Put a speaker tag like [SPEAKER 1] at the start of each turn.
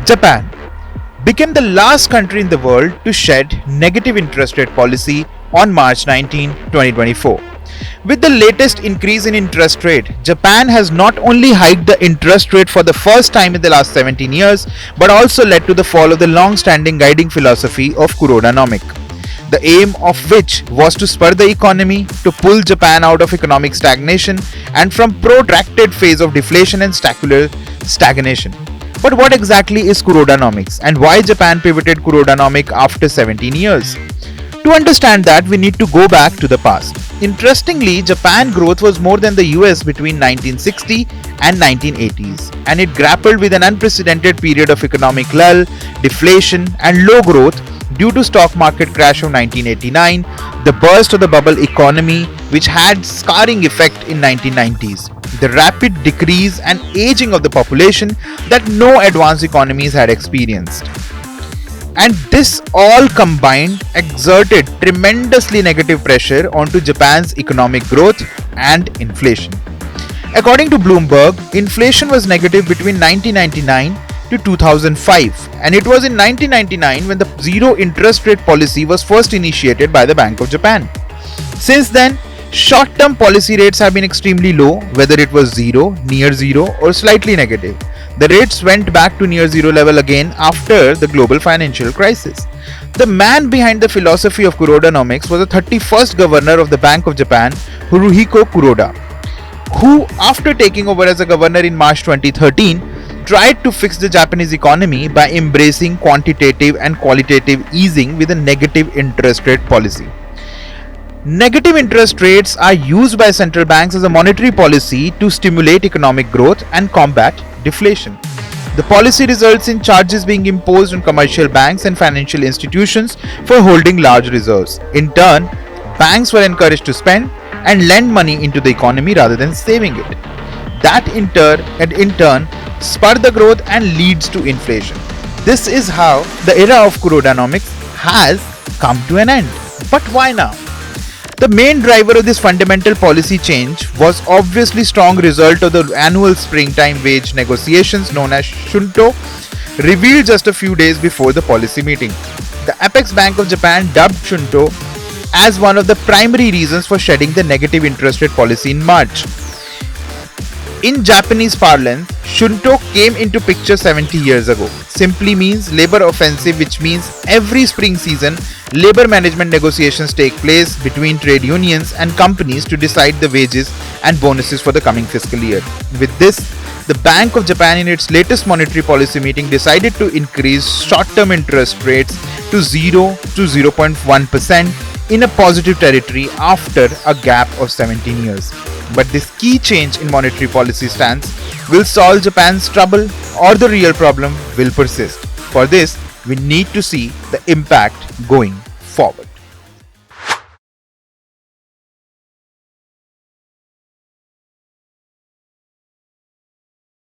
[SPEAKER 1] Japan became the last country in the world to shed negative interest rate policy on March 19, 2024. With the latest increase in interest rate, Japan has not only hiked the interest rate for the first time in the last 17 years, but also led to the fall of the long-standing guiding philosophy of Kurodanomics, the aim of which was to spur the economy, to pull Japan out of economic stagnation and from protracted phase of deflation and stagnation. But what exactly is Kurodanomics and why Japan pivoted Kurodanomics after 17 years? To understand that, we need to go back to the past. Interestingly, Japan growth was more than the US between 1960 and 1980s, and it grappled with an unprecedented period of economic lull, deflation and low growth due to stock market crash of 1989, the burst of the bubble economy which had scarring effect in 1990s, the rapid decrease and aging of the population that no advanced economies had experienced. And this all combined exerted tremendously negative pressure onto Japan's economic growth and inflation. According to Bloomberg, inflation was negative between 1999 to 2005, and it was in 1999 when the zero interest rate policy was first initiated by the Bank of Japan. Since then, short-term policy rates have been extremely low, whether it was zero, near zero or slightly negative. The rates went back to near zero level again after the global financial crisis. The man behind the philosophy of Kurodanomics was the 31st governor of the Bank of Japan, Haruhiko Kuroda, who, after taking over as a governor in March 2013, tried to fix the Japanese economy by embracing quantitative and qualitative easing with a negative interest rate policy. Negative interest rates are used by central banks as a monetary policy to stimulate economic growth and combat deflation. The policy results in charges being imposed on commercial banks and financial institutions for holding large reserves. In turn, banks were encouraged to spend and lend money into the economy rather than saving it. That in turn spur the growth and leads to inflation. This is how the era of Kurodanomics has come to an end. But why now? The main driver of this fundamental policy change was obviously strong result of the annual springtime wage negotiations known as Shunto, revealed just a few days before the policy meeting. The Apex Bank of Japan dubbed Shunto as one of the primary reasons for shedding the negative interest rate policy in March. In Japanese parlance, Shunto came into picture 70 years ago. Simply means labor offensive, which means every spring season, labor management negotiations take place between trade unions and companies to decide the wages and bonuses for the coming fiscal year. With this, the Bank of Japan in its latest monetary policy meeting decided to increase short-term interest rates to 0 to 0.1% in a positive territory after a gap of 17 years. But this key change in monetary policy stance will solve Japan's trouble, or the real problem will persist. For this, we need to see the impact going forward.